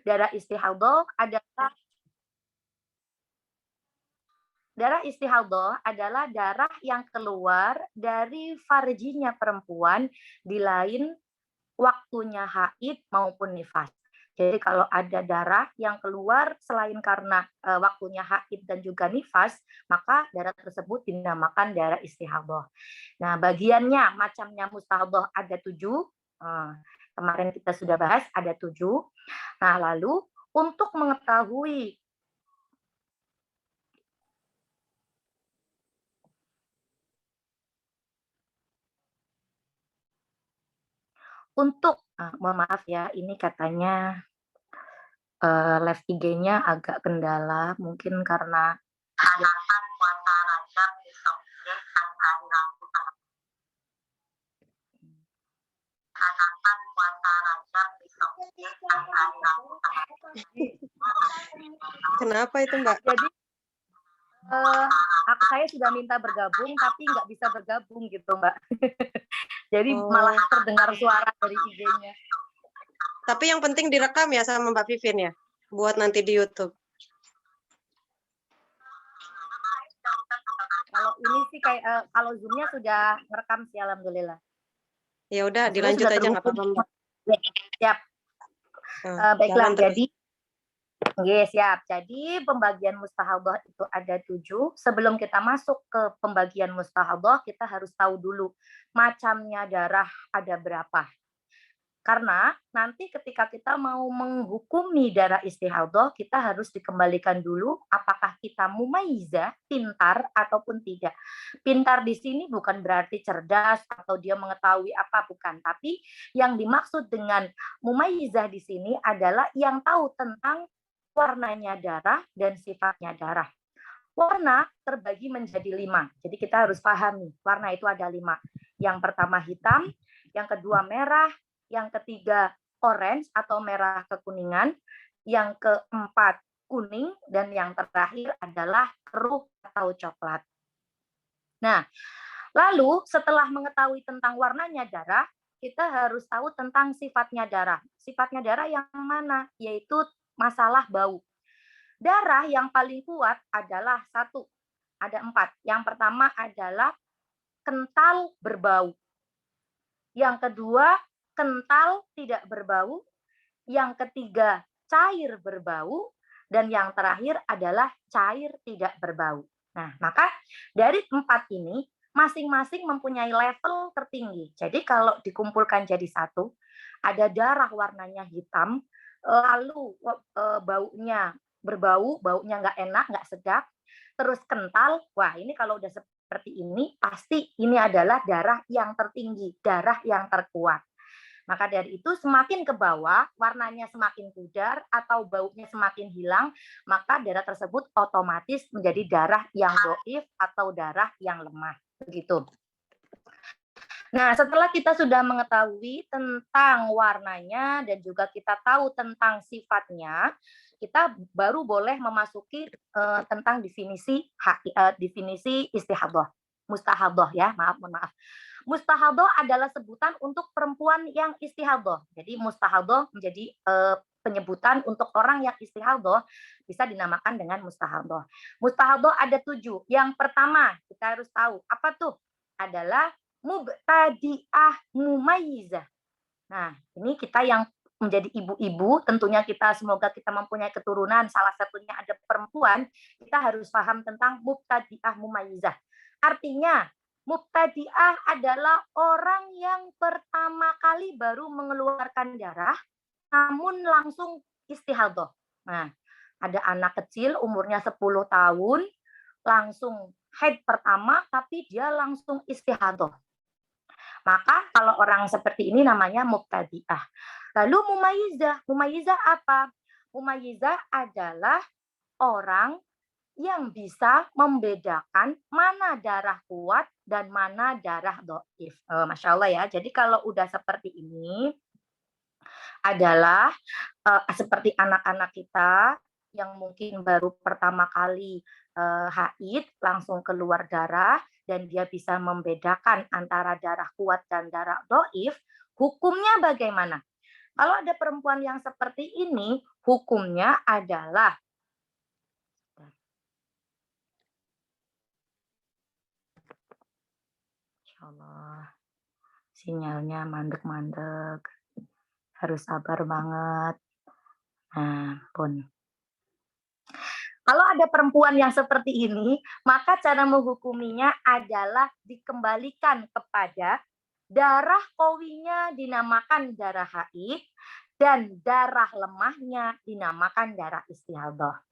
Darah istihadhah adalah darah yang keluar dari farjinya perempuan di lain waktunya haid maupun nifas. Jadi kalau ada darah yang keluar selain karena waktunya haid dan juga nifas, maka darah tersebut dinamakan darah istihadhah. Nah, bagiannya, macamnya mustahadah ada 7. Kemarin kita sudah bahas ada 7. Nah, lalu untuk mengetahui mohon maaf ya, ini katanya live IG-nya agak kendala, mungkin karena Kenapa itu, Mbak? jadi saya sudah minta bergabung tapi nggak bisa bergabung gitu, Mbak. Jadi malah terdengar suara dari IG-nya. Tapi yang penting direkam ya sama Mbak Vivin ya, buat nanti di YouTube. Kalau ini sih kayak kalau Zoom-nya sudah merekam sih, alhamdulillah. Ya udah, dilanjut aja nggak apa-apa, Mbak. Siap. Baiklah, jadi siap. Jadi pembagian mustahadah itu ada 7. Sebelum kita masuk ke pembagian mustahadah, kita harus tahu dulu macamnya darah ada berapa. Karena nanti ketika kita mau menghukumi darah istihadhah, kita harus dikembalikan dulu apakah kita mumayyizah, pintar ataupun tidak. Pintar di sini bukan berarti cerdas atau dia mengetahui apa, bukan. Tapi yang dimaksud dengan mumayyizah di sini adalah yang tahu tentang warnanya darah dan sifatnya darah. Warna terbagi menjadi 5. Jadi kita harus pahami, warna itu ada 5. Yang pertama hitam, yang kedua merah, yang ketiga orange atau merah kekuningan, yang keempat kuning, dan yang terakhir adalah keruh atau coklat. Nah, lalu setelah mengetahui tentang warnanya darah, kita harus tahu tentang sifatnya darah. Sifatnya darah yang mana? Yaitu masalah bau. Darah yang paling kuat adalah 1. Ada 4. Yang pertama adalah kental berbau. Yang kedua, kental tidak berbau. Yang ketiga, cair berbau. Dan yang terakhir adalah cair tidak berbau. Nah, maka dari 4 ini, masing-masing mempunyai level tertinggi. Jadi kalau dikumpulkan jadi 1, ada darah warnanya hitam, lalu baunya berbau, baunya nggak enak, nggak sedap, terus kental, wah ini kalau udah seperti ini, pasti ini adalah darah yang tertinggi, darah yang terkuat. Maka dari itu semakin ke bawah, warnanya semakin pudar atau baunya semakin hilang, maka darah tersebut otomatis menjadi darah yang dhaif atau darah yang lemah. Begitu. Nah, setelah kita sudah mengetahui tentang warnanya dan juga kita tahu tentang sifatnya, kita baru boleh memasuki tentang definisi istihadhah. Mustahadah ya, mohon maaf. Mustahadah adalah sebutan untuk perempuan yang istihadhah. Jadi mustahadah menjadi penyebutan untuk orang yang istihadhah, bisa dinamakan dengan mustahadah. Mustahadah ada 7. Yang pertama, kita harus tahu apa tuh? Adalah mubtadi'ah mumayyizah. Nah, ini kita yang menjadi ibu-ibu, tentunya semoga kita mempunyai keturunan, salah satunya ada perempuan, kita harus paham tentang mubtadi'ah mumayyizah. Artinya, mubtadi'ah adalah orang yang pertama kali baru mengeluarkan darah, namun langsung istihadhah. Nah, ada anak kecil umurnya 10 tahun, langsung haid pertama, tapi dia langsung istihadhah. Maka kalau orang seperti ini namanya mubtadi'ah. Lalu mumayyizah apa? Mumayyizah adalah orang yang bisa membedakan mana darah kuat dan mana darah dhaif. Masya Allah ya. Jadi kalau udah seperti ini adalah seperti anak-anak kita yang mungkin baru pertama kali haid langsung keluar darah dan dia bisa membedakan antara darah kuat dan darah dhaif, hukumnya bagaimana? Kalau ada perempuan yang seperti ini, hukumnya adalah Insyaallah, sinyalnya mandek-mandek, harus sabar banget. Nah, pun. Kalau ada perempuan yang seperti ini, maka cara menghukuminya adalah dikembalikan kepada darah kowinya dinamakan darah haid dan darah lemahnya dinamakan darah istihadah.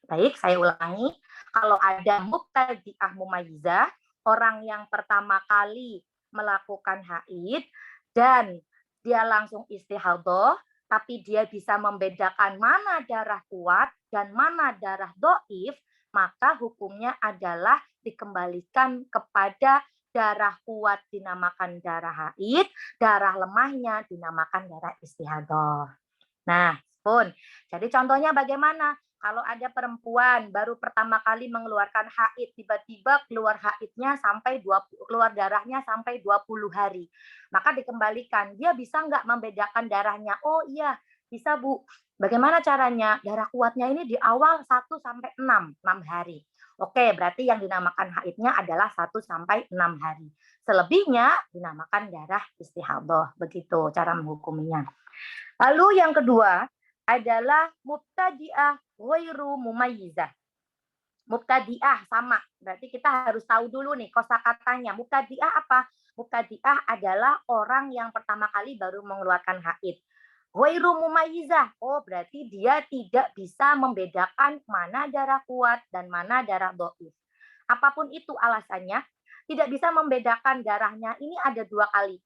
Baik, saya ulangi. Kalau ada mubtadi'ah mumayyizah, orang yang pertama kali melakukan haid dan dia langsung istihadah, tapi dia bisa membedakan mana darah kuat dan mana darah doif, maka hukumnya adalah dikembalikan kepada darah kuat dinamakan darah haid, darah lemahnya dinamakan darah istihadah. Nah, pun. Jadi contohnya bagaimana? Kalau ada perempuan baru pertama kali mengeluarkan haid, tiba-tiba keluar haidnya sampai 20, keluar darahnya sampai 20 hari. Maka dikembalikan. Dia bisa nggak membedakan darahnya? Oh iya, bisa Bu. Bagaimana caranya? Darah kuatnya ini di awal 1 sampai 6 hari. Oke, berarti yang dinamakan haidnya adalah 1 sampai 6 hari. Selebihnya dinamakan darah istihadah. Begitu cara menghukuminya. Lalu yang kedua adalah mubtadi'ah ghairu mumayyizah. Mubtadi'ah sama, berarti kita harus tahu dulu nih kosakatanya. Mubtadi'ah apa? Mubtadi'ah adalah orang yang pertama kali baru mengeluarkan haid. Ghairu mumayyizah, oh berarti dia tidak bisa membedakan mana darah kuat dan mana darah dhaif. Apapun itu alasannya, tidak bisa membedakan darahnya. Ini ada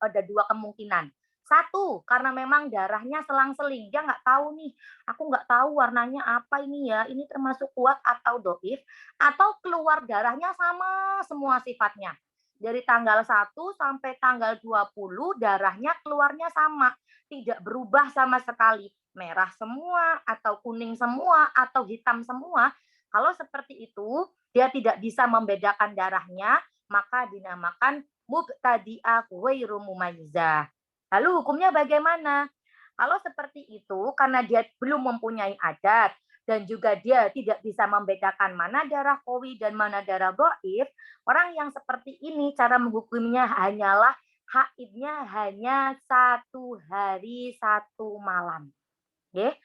ada dua kemungkinan. Satu, karena memang darahnya selang-seling. Dia nggak tahu nih, aku nggak tahu warnanya apa ini ya, ini termasuk kuat atau doif, atau keluar darahnya sama semua sifatnya. Dari tanggal 1 sampai tanggal 20 darahnya keluarnya sama, tidak berubah sama sekali. Merah semua, atau kuning semua, atau hitam semua. Kalau seperti itu, dia tidak bisa membedakan darahnya, maka dinamakan mubtadi'ah ghairu mumayyizah. Lalu hukumnya bagaimana? Kalau seperti itu, karena dia belum mempunyai adat, dan juga dia tidak bisa membedakan mana darah qawi dan mana darah dhaif, orang yang seperti ini cara menghukumnya hanyalah haidnya hanya 1 hari 1 malam. Oke?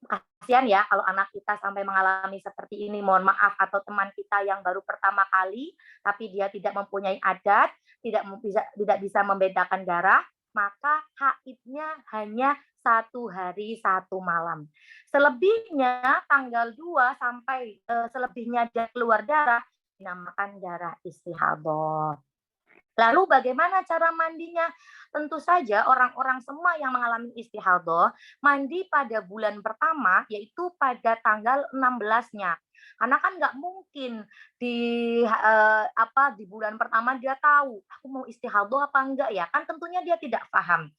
Kasihan ya kalau anak kita sampai mengalami seperti ini. Mohon maaf, atau teman kita yang baru pertama kali tapi dia tidak mempunyai adat, tidak bisa membedakan darah, maka haidnya hanya 1 hari 1 malam. Selebihnya tanggal 2 sampai selebihnya dia keluar darah dinamakan darah istihadah. Lalu bagaimana cara mandinya? Tentu saja orang-orang semua yang mengalami istihadah mandi pada bulan pertama, yaitu pada tanggal 16-nya. Karena kan nggak mungkin di di bulan pertama dia tahu aku mau istihadah apa enggak ya, kan tentunya dia tidak paham.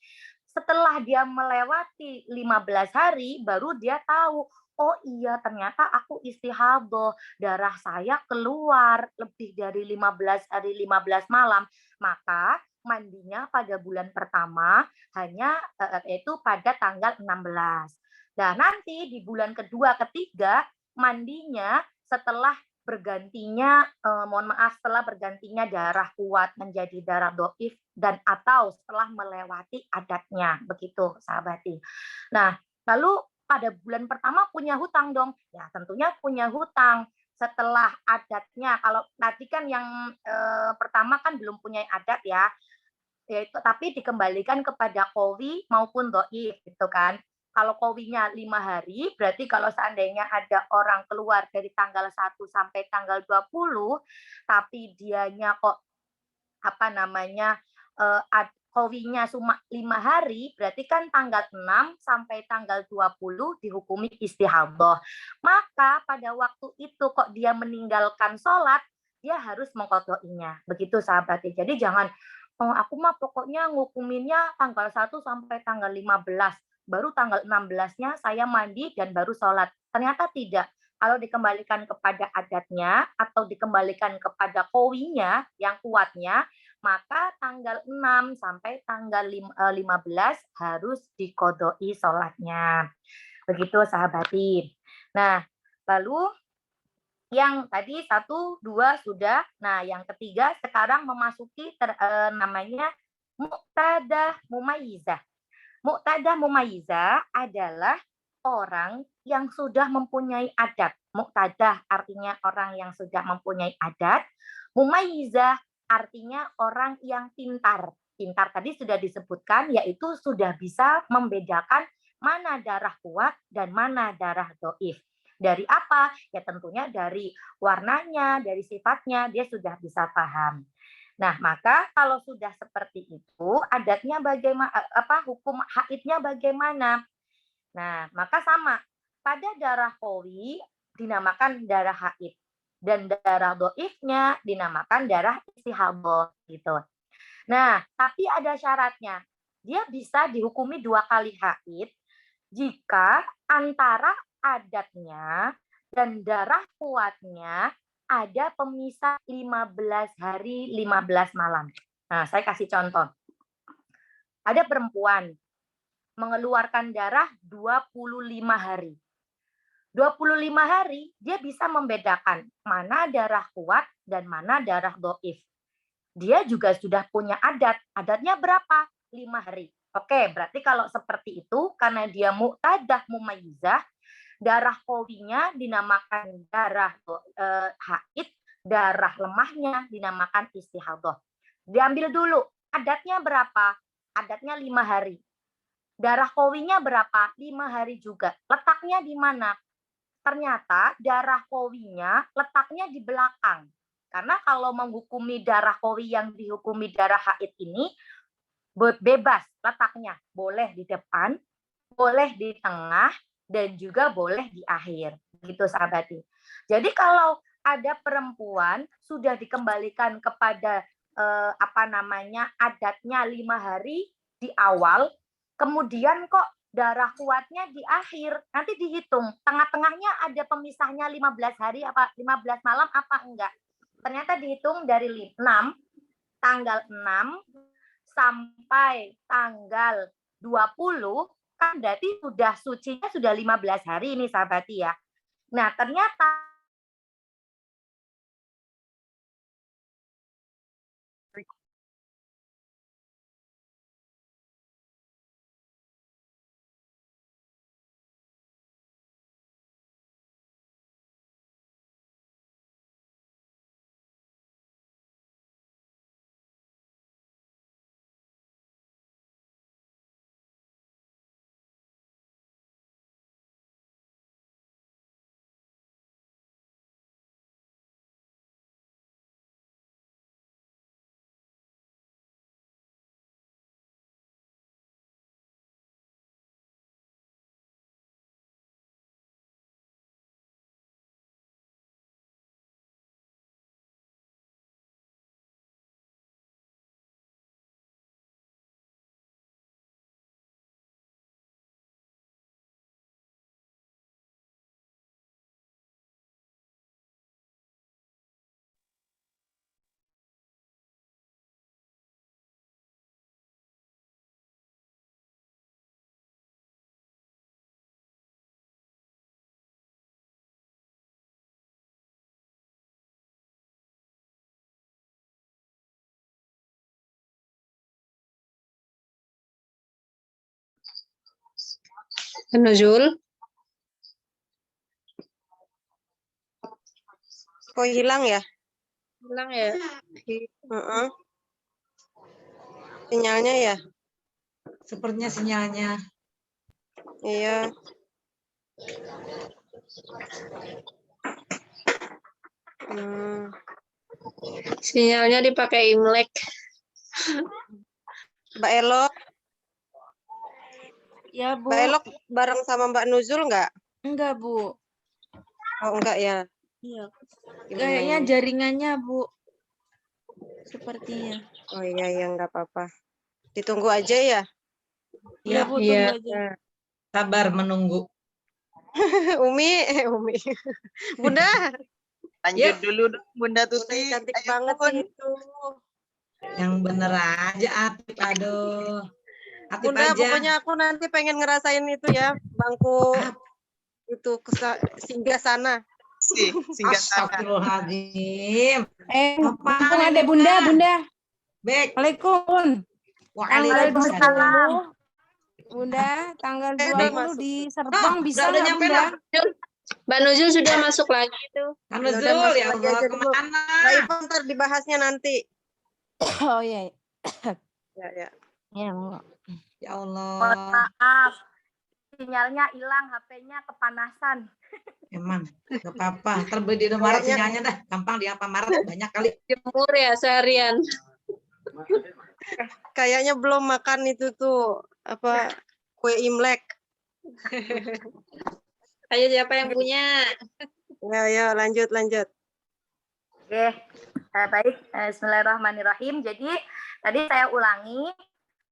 Setelah dia melewati 15 hari baru dia tahu, oh iya ternyata aku istihadah, darah saya keluar lebih dari 15 hari 15 malam. Maka mandinya pada bulan pertama hanya itu pada tanggal 16. Nah, nanti di bulan kedua, ketiga mandinya setelah bergantinya mohon maaf, setelah bergantinya darah kuat menjadi darah doif dan atau setelah melewati adatnya, begitu sahabati. Nah, lalu pada bulan pertama punya hutang dong, ya tentunya punya hutang. Setelah adatnya, kalau tadi kan yang pertama kan belum punya adat ya, yaitu tapi dikembalikan kepada qawi maupun dhaif gitu kan. Kalau qawinya 5 hari, berarti kalau seandainya ada orang keluar dari tanggal 1 sampai tanggal 20, tapi dianya kok apa namanya, qawinya cuma 5 hari, berarti kan tanggal 6 sampai tanggal 20 dihukumi istihadah. Maka pada waktu itu kok dia meninggalkan sholat, dia harus mengqadhoinya. Begitu sahabat. Jadi jangan, "Oh, aku mah pokoknya ngukuminnya tanggal 1 sampai tanggal 15, baru tanggal 16-nya saya mandi dan baru sholat." Ternyata tidak. Kalau dikembalikan kepada adatnya atau dikembalikan kepada qawinya yang kuatnya, maka tanggal 6 sampai tanggal 15 harus diqodoi sholatnya. Begitu sahabati. Nah, lalu yang tadi 1, 2 sudah. Nah, yang ketiga sekarang memasuki namanya muqtadah mumayyizah. Muqtadah mumayyizah adalah orang yang sudah mempunyai adat. Muqtadah artinya orang yang sudah mempunyai adat. Mumayyizah artinya orang yang pintar. Pintar tadi sudah disebutkan, yaitu sudah bisa membedakan mana darah kuat dan mana darah dhaif. Dari apa? Ya tentunya dari warnanya, dari sifatnya, dia sudah bisa paham. Nah, maka kalau sudah seperti itu, adatnya bagaimana, hukum haidnya bagaimana? Nah, maka sama. Pada darah qawi dinamakan darah haid dan darah dhaifnya dinamakan darah istihadah gitu. Nah, tapi ada syaratnya. Dia bisa dihukumi 2 kali haid jika antara adatnya dan darah kuatnya ada pemisah 15 hari 15 malam. Nah, saya kasih contoh. Ada perempuan mengeluarkan darah 25 hari. 25 hari dia bisa membedakan mana darah kuat dan mana darah dhaif. Dia juga sudah punya adat. Adatnya berapa? 5 hari. Oke, berarti kalau seperti itu karena dia muqtadah mumayyizah, darah qawinya dinamakan darah haid, darah lemahnya dinamakan istihadah. Diambil dulu, adatnya berapa? Adatnya 5 hari. Darah qawinya berapa? 5 hari juga. Letaknya di mana? Ternyata darah qawinya letaknya di belakang. Karena kalau menghukumi darah qawi yang dihukumi darah haid ini bebas letaknya. Boleh di depan, boleh di tengah, dan juga boleh di akhir. Gitu sahabati. Jadi kalau ada perempuan sudah dikembalikan kepada adatnya 5 hari di awal, kemudian kok darah kuatnya di akhir, nanti dihitung tengah-tengahnya ada pemisahnya 15 hari apa 15 malam apa enggak. Ternyata dihitung dari 6 tanggal 6 sampai tanggal 20 kan berarti sudah sucinya sudah 15 hari ini sahabati ya. Nah, ternyata Nuzul. Kok hilang ya? Hilang ya? Sinyalnya ya? Sepertinya sinyalnya. Iya. Sinyalnya dipakai Imlek. Mbak Elok. Ya, Bu. Mbak Elok bareng sama Mbak Nuzul nggak? Enggak, Bu. Oh, enggak ya? Iya. Kayaknya jaringannya, Bu. Sepertinya. Oh iya, ya nggak apa-apa. Ditunggu aja ya? Iya, Bu, Iya. tunggu aja. Sabar menunggu. Umi. Bunda. Lanjut dulu dong, Bunda Bunda Tuti. cantik Ayo, banget Bun. sih itu. Yang bener aja, Atif. Aduh. Atif Bunda, aja. pokoknya aku nanti pengen ngerasain itu ya, bangku itu singgah sana. Singgah sana. Astagfirullahaladzim. Mumpung Apaan ada ini, Bunda, Mbak? Bunda. Bek. Waalaikumsalam. Tanggal Waalaikumsalam. 20, Bunda, tanggal Udah 20 masuk. di Serpong bisa udah nggak nyampe Bunda? Mbak Nuzul sudah masuk lagi tuh. Kan Ya udah, Nuzul, masuk ya lagi Allah, aja dulu. kemana? Mbak Iva ntar dibahasnya nanti. Oh iya. Ya, ya. Ya, Ya Mohon Allah. maaf, sinyalnya hilang, HP-nya kepanasan. Emang, gak apa-apa. Ntar di Indomaret Kayaknya- sinyalnya dah. Gampang di Alfamart banyak kali. Jemur ya seharian. Kayaknya belum makan itu tuh apa kue Imlek. Ayo siapa yang punya? Ya, lanjut. Oke, baik. Bismillahirrahmanirrahim. Jadi tadi saya ulangi,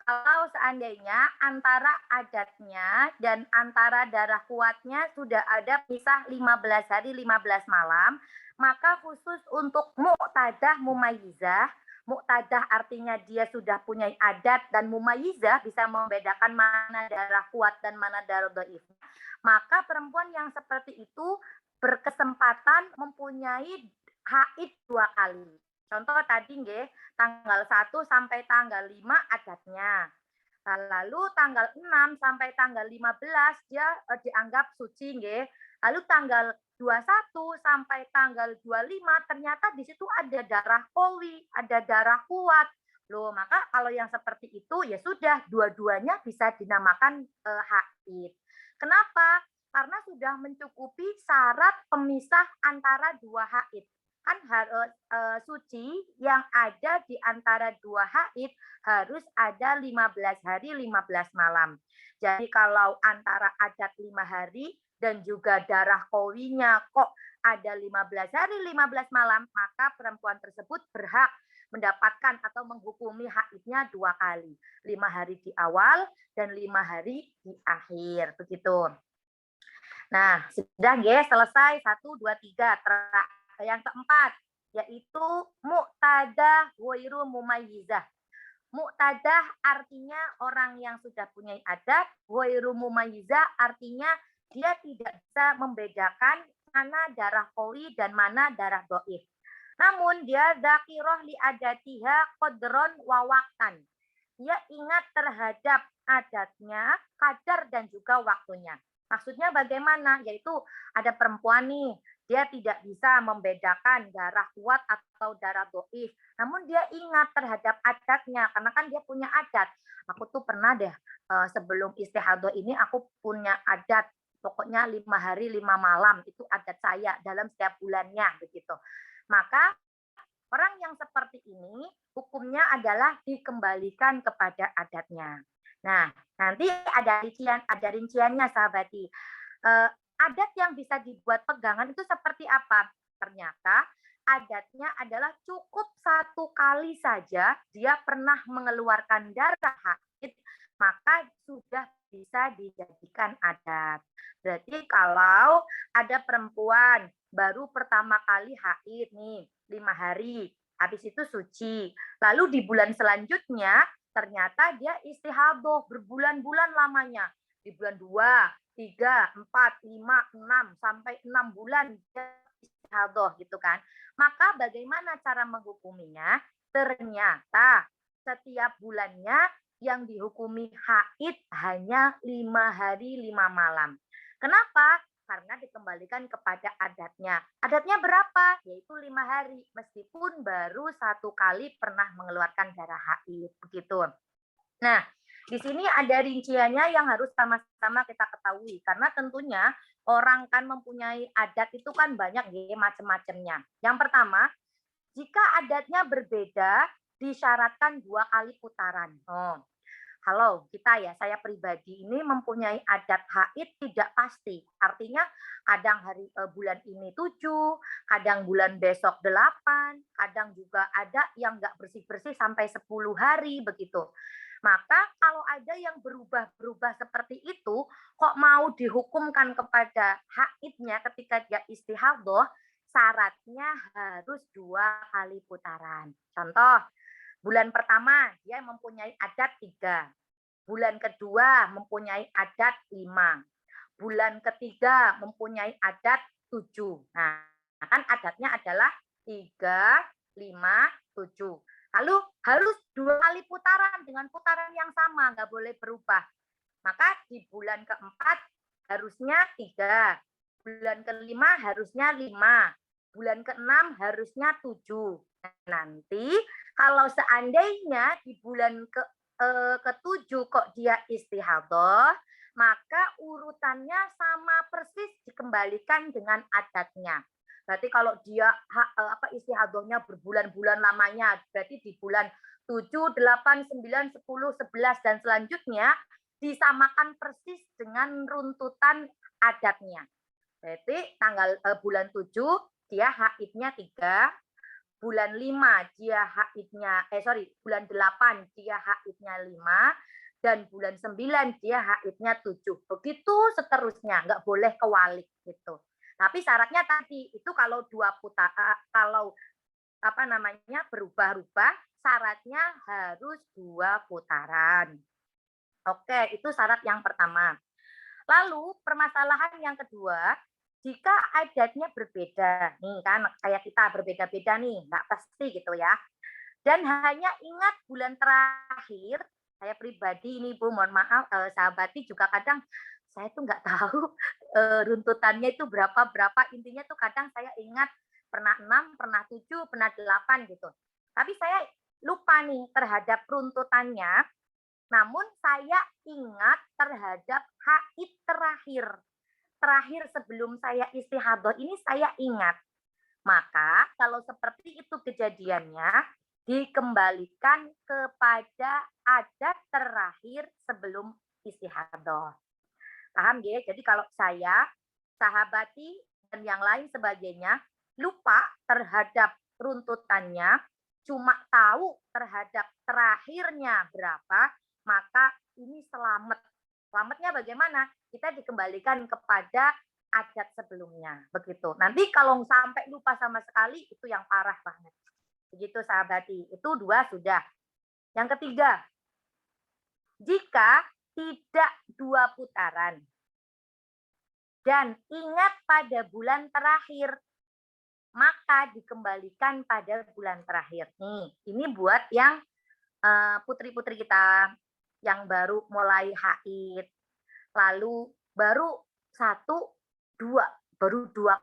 kalau seandainya antara adatnya dan antara darah kuatnya sudah ada pisah 15 hari 15 malam, maka khusus untuk muqtadah mumayyizah, muqtadah artinya dia sudah punya adat, dan mumayyizah bisa membedakan mana darah kuat dan mana darah dhaif. Maka perempuan yang seperti itu berkesempatan mempunyai haid 2 kali. Contoh tadi nggih, tanggal 1 sampai tanggal 5 adatnya. Lalu tanggal 6 sampai tanggal 15 dia dianggap suci nggih. Lalu tanggal 21 sampai tanggal 25 ternyata di situ ada darah qawi, ada darah kuat. Loh, maka kalau yang seperti itu ya sudah dua-duanya bisa dinamakan haid. Kenapa? Karena sudah mencukupi syarat pemisah antara dua haid. Kan harus suci yang ada di antara dua haid harus ada 15 hari 15 malam. Jadi kalau antara adat 5 hari dan juga darah qawinya kok ada 15 hari 15 malam, maka perempuan tersebut berhak mendapatkan atau menghukumi haidnya 2 kali. 5 hari di awal dan 5 hari di akhir. Begitu. Nah, sudah ya, selesai 1, 2, 3. Yang keempat, yaitu muqtadah ghairu mumayyizah. Muqtadah artinya orang yang sudah punya adat, ghairu mumayyizah artinya dia tidak bisa membedakan mana darah qawi dan mana darah dhaif. Namun dia dzakirah li adatiha qadron wa waqtan. Dia ingat terhadap adatnya, kadar dan juga waktunya. Maksudnya bagaimana? Yaitu ada perempuan nih, dia tidak bisa membedakan darah kuat atau darah dhaif. Namun dia ingat terhadap adatnya, karena kan dia punya adat. Aku tuh pernah deh, sebelum istihadah ini aku punya adat. Pokoknya 5 hari 5 malam, itu adat saya dalam setiap bulannya. Begitu. Maka orang yang seperti ini, hukumnya adalah dikembalikan kepada adatnya. Nah, nanti ada rinciannya, sahabati. Adat yang bisa dibuat pegangan itu seperti apa? Ternyata adatnya adalah cukup 1 kali saja dia pernah mengeluarkan darah haid, maka sudah bisa dijadikan adat. Berarti kalau ada perempuan baru pertama kali haid nih 5 hari, habis itu suci. Lalu di bulan selanjutnya ternyata dia istihadah berbulan-bulan lamanya. Di bulan 2, 3, 4, 5, 6 sampai 6 bulan dia istihadah gitu kan. Maka bagaimana cara menghukuminya? Ternyata setiap bulannya yang dihukumi haid hanya 5 hari 5 malam. Kenapa? Karena dikembalikan kepada adatnya. Adatnya berapa? Yaitu 5 hari, meskipun baru 1 kali pernah mengeluarkan darah haid. Begitu. Nah, di sini ada rinciannya yang harus sama-sama kita ketahui. Karena tentunya orang kan mempunyai adat itu kan banyak ya, macam-macamnya. Yang pertama, jika adatnya berbeda, disyaratkan 2 kali putaran. Kalau kita ya, saya pribadi ini mempunyai adat haid tidak pasti. Artinya kadang bulan ini 7, kadang bulan besok 8, kadang juga ada yang nggak bersih-bersih sampai 10 hari begitu. Maka kalau ada yang berubah-berubah seperti itu, kok mau dihukumkan kepada haidnya ketika dia istihadah, syaratnya harus 2 kali putaran. Contoh, Bulan pertama dia mempunyai adat 3. Bulan kedua mempunyai adat 5. Bulan ketiga mempunyai adat 7. Nah, kan adatnya adalah 3, 5, 7. Lalu harus 2 kali putaran dengan putaran yang sama, nggak boleh berubah. Maka di bulan keempat harusnya 3. Bulan kelima harusnya 5. Bulan keenam harusnya 7. Nanti kalau seandainya di bulan ke-7 kok dia istihadhah, maka urutannya sama persis dikembalikan dengan adatnya. Berarti kalau dia istihadhahnya berbulan-bulan lamanya, berarti di bulan 7, 8, 9, 10, 11 dan selanjutnya disamakan persis dengan runtutan adatnya. Berarti tanggal bulan 7 dia haidnya 3, bulan 5 dia haidnya bulan 8 dia haidnya 5, dan bulan 9 dia haidnya 7. Begitu seterusnya, nggak boleh kewalik gitu. Tapi syaratnya tadi itu kalau berubah-ubah, syaratnya harus 2 putaran. Oke, itu syarat yang pertama. Lalu permasalahan yang kedua, jika adatnya berbeda, nih kan kayak kita berbeda-beda nih, nggak pasti gitu ya. Dan hanya ingat bulan terakhir, saya pribadi ini Bu, mohon maaf, sahabati juga kadang saya tuh nggak tahu runtutannya itu berapa, intinya tuh kadang saya ingat pernah 6, pernah 7, pernah 8 gitu. Tapi saya lupa nih terhadap runtutannya, namun saya ingat terhadap haid terakhir sebelum saya istihadhah ini saya ingat. Maka kalau seperti itu kejadiannya, dikembalikan kepada adat terakhir sebelum istihadhah. Paham ya? Jadi kalau saya, sahabati, dan yang lain sebagainya, lupa terhadap runtutannya, cuma tahu terhadap terakhirnya berapa, maka ini selamat. Selamatnya bagaimana? Kita dikembalikan kepada adat sebelumnya. Begitu. Nanti kalau sampai lupa sama sekali, itu yang parah banget. Begitu sahabati. Itu 2 sudah. Yang ketiga, jika tidak 2 putaran dan ingat pada bulan terakhir, maka dikembalikan pada bulan terakhir. Nih, ini buat yang putri-putri kita yang baru mulai haid, lalu baru 2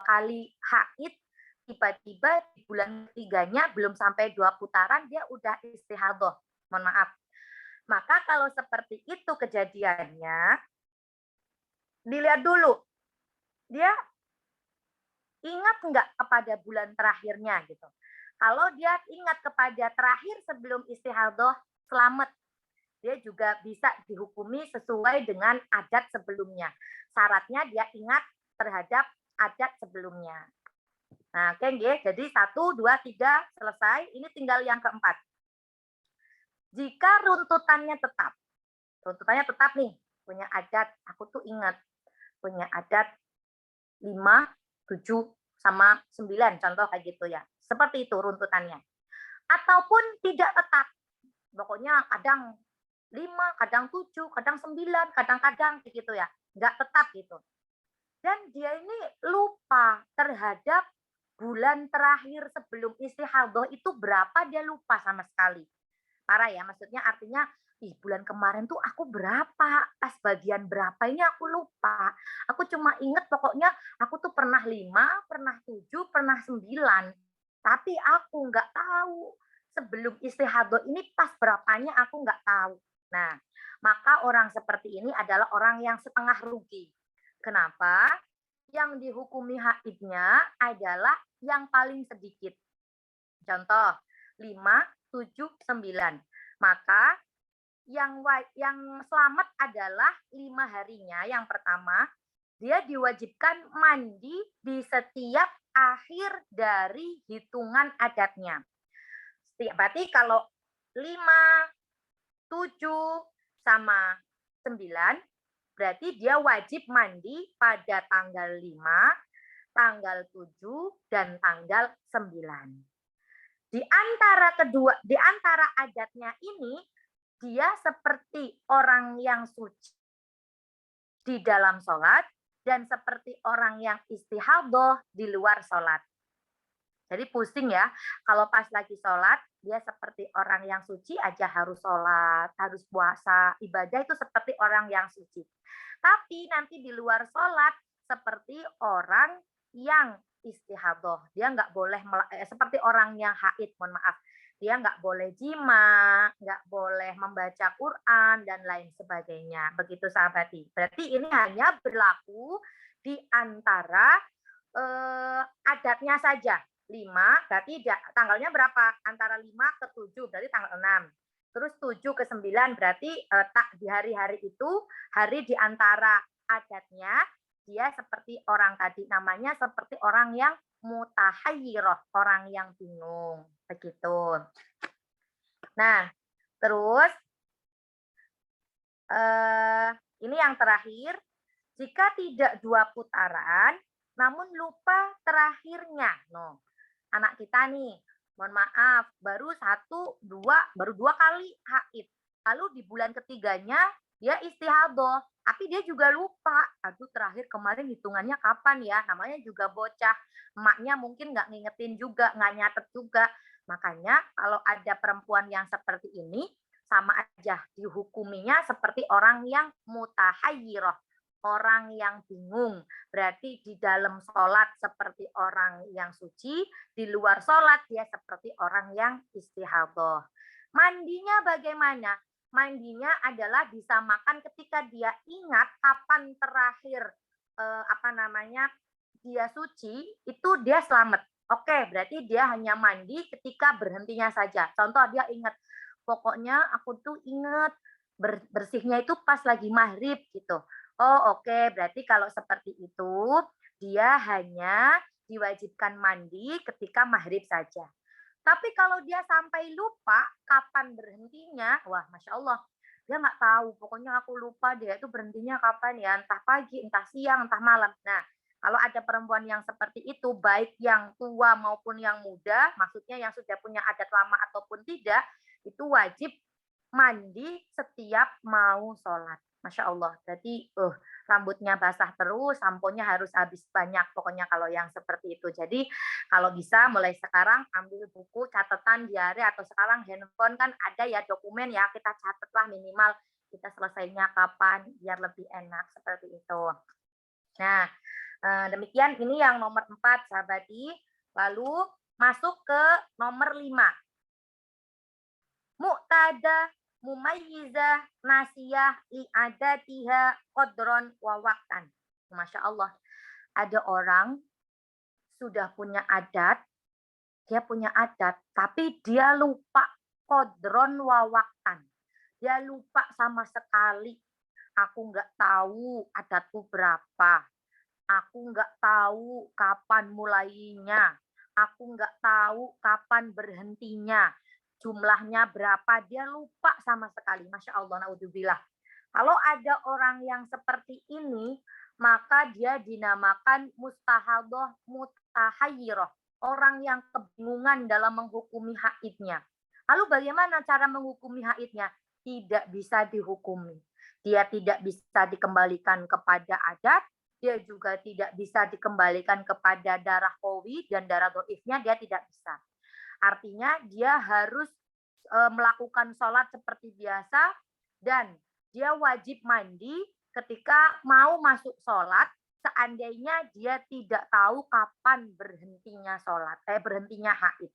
kali haid, tiba-tiba di bulan ketiganya belum sampai 2 putaran dia udah istihadhah. Mohon maaf. Maka kalau seperti itu kejadiannya, dilihat dulu dia ingat nggak kepada bulan terakhirnya gitu. Kalau dia ingat kepada terakhir sebelum istihadhah, selamat. Dia juga bisa dihukumi sesuai dengan adat sebelumnya. Syaratnya dia ingat terhadap adat sebelumnya. Nah, oke, jadi 1, 2, 3 selesai. Ini tinggal yang keempat. Jika runtutannya tetap nih, punya adat, aku tuh ingat, punya adat 5, 7, sama 9, contoh kayak gitu ya. Seperti itu runtutannya. Ataupun tidak tetap. Pokoknya kadang 5, kadang 7, kadang 9, kadang-kadang gitu ya. Nggak tetap gitu. Dan dia ini lupa terhadap bulan terakhir sebelum istihadhah itu berapa, dia lupa sama sekali. Parah ya, maksudnya artinya, bulan kemarin tuh aku berapa, pas bagian berapa ini aku lupa. Aku cuma inget pokoknya aku tuh pernah 5, pernah 7, pernah 9. Tapi aku nggak tahu sebelum istihadhah ini pas berapanya aku nggak tahu. Nah, maka orang seperti ini adalah orang yang setengah rugi. Kenapa? Yang dihukumi haidnya adalah yang paling sedikit. Contoh, 5, 7, 9. Maka yang selamat adalah 5 harinya. Yang pertama, dia diwajibkan mandi di setiap akhir dari hitungan adatnya. Berarti kalau 5, 7 sama 9, berarti dia wajib mandi pada tanggal 5, tanggal 7, dan tanggal 9. Di antara adatnya ini, dia seperti orang yang suci di dalam sholat dan seperti orang yang istihadhah di luar sholat. Jadi pusing ya, kalau pas lagi sholat, dia seperti orang yang suci aja harus sholat, harus puasa, ibadah itu seperti orang yang suci. Tapi nanti di luar sholat, seperti orang yang istihadhah. Dia nggak boleh, seperti orang yang haid, mohon maaf. Dia nggak boleh jima, nggak boleh membaca Quran, dan lain sebagainya. Begitu sahabati. Berarti ini hanya berlaku di antara adatnya saja. 5, berarti tanggalnya berapa? Antara 5 ke 7, berarti tanggal 6. Terus 7 ke 9, berarti di hari-hari itu, hari di antara adatnya, dia seperti orang tadi, namanya seperti orang yang mutahayyirah, orang yang bingung. Begitu. Nah, terus, ini yang terakhir, jika tidak 2 putaran, namun lupa terakhirnya. No. Anak kita nih, mohon maaf, baru 2 kali haid. Lalu di bulan ketiganya dia istihadhah, tapi dia juga lupa. Aduh, terakhir kemarin hitungannya kapan ya? Namanya juga bocah. Emaknya mungkin nggak ngingetin juga, nggak nyatet juga. Makanya kalau ada perempuan yang seperti ini, sama aja dihukuminya seperti orang yang mutahayyirah, orang yang bingung. Berarti di dalam sholat seperti orang yang suci, di luar sholat dia seperti orang yang istihadhah. Mandinya bagaimana? Mandinya adalah disamakan ketika dia ingat kapan terakhir dia suci, itu dia selamat. Oke, berarti dia hanya mandi ketika berhentinya saja. Contoh, dia ingat, pokoknya aku tuh ingat bersihnya itu pas lagi maghrib gitu. Oh, oke, berarti kalau seperti itu, dia hanya diwajibkan mandi ketika maghrib saja. Tapi kalau dia sampai lupa kapan berhentinya, wah, Masya Allah, dia nggak tahu, pokoknya aku lupa dia itu berhentinya kapan ya, entah pagi, entah siang, entah malam. Nah, kalau ada perempuan yang seperti itu, baik yang tua maupun yang muda, maksudnya yang sudah punya adat lama ataupun tidak, itu wajib mandi setiap mau sholat. Masya Allah. Jadi rambutnya basah terus, samponya harus habis banyak. Pokoknya kalau yang seperti itu. Jadi kalau bisa mulai sekarang ambil buku, catatan, diary, atau sekarang handphone kan ada ya dokumen ya, kita catatlah minimal kita selesainya kapan biar lebih enak seperti itu. Nah, demikian ini yang nomor 4 sahabati. Lalu masuk ke nomor 5. Mu'tada mumayyizah nasiyah li'adatiha qadron wa waqtan. Masya Allah. Ada orang sudah punya adat, dia punya adat, tapi dia lupa qadron wa waqtan. Dia lupa sama sekali. Aku nggak tahu adatku berapa. Aku nggak tahu kapan mulainya. Aku nggak tahu kapan berhentinya. Jumlahnya berapa, dia lupa sama sekali. Masya Allah, naudzubillah. Kalau ada orang yang seperti ini, maka dia dinamakan mustahadhah mutahayyirah, orang yang kebingungan dalam menghukumi haidnya. Lalu bagaimana cara menghukumi haidnya? Tidak bisa dihukumi. Dia tidak bisa dikembalikan kepada adat, dia juga tidak bisa dikembalikan kepada darah qawi dan darah dhaifnya, dia tidak bisa. Artinya dia harus melakukan sholat seperti biasa dan dia wajib mandi ketika mau masuk sholat seandainya dia tidak tahu kapan berhentinya sholat, berhentinya haid.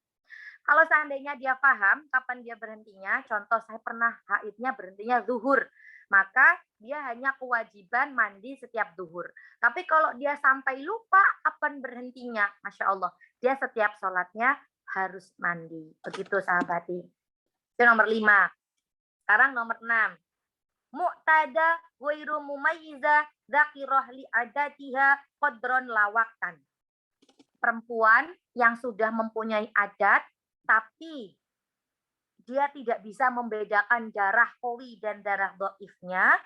Kalau seandainya dia paham kapan dia berhentinya, contoh saya pernah haidnya berhentinya zuhur, maka dia hanya kewajiban mandi setiap zuhur. Tapi kalau dia sampai lupa kapan berhentinya, Masya Allah, dia setiap sholatnya harus mandi. Begitu sahabati. Itu nomor 5. Sekarang nomor 6. Mu'tada ghairu mumayyiza dzakirah li adatiha qadron lawaktan. Perempuan yang sudah mempunyai adat tapi dia tidak bisa membedakan darah qawi dan darah dhaifnya,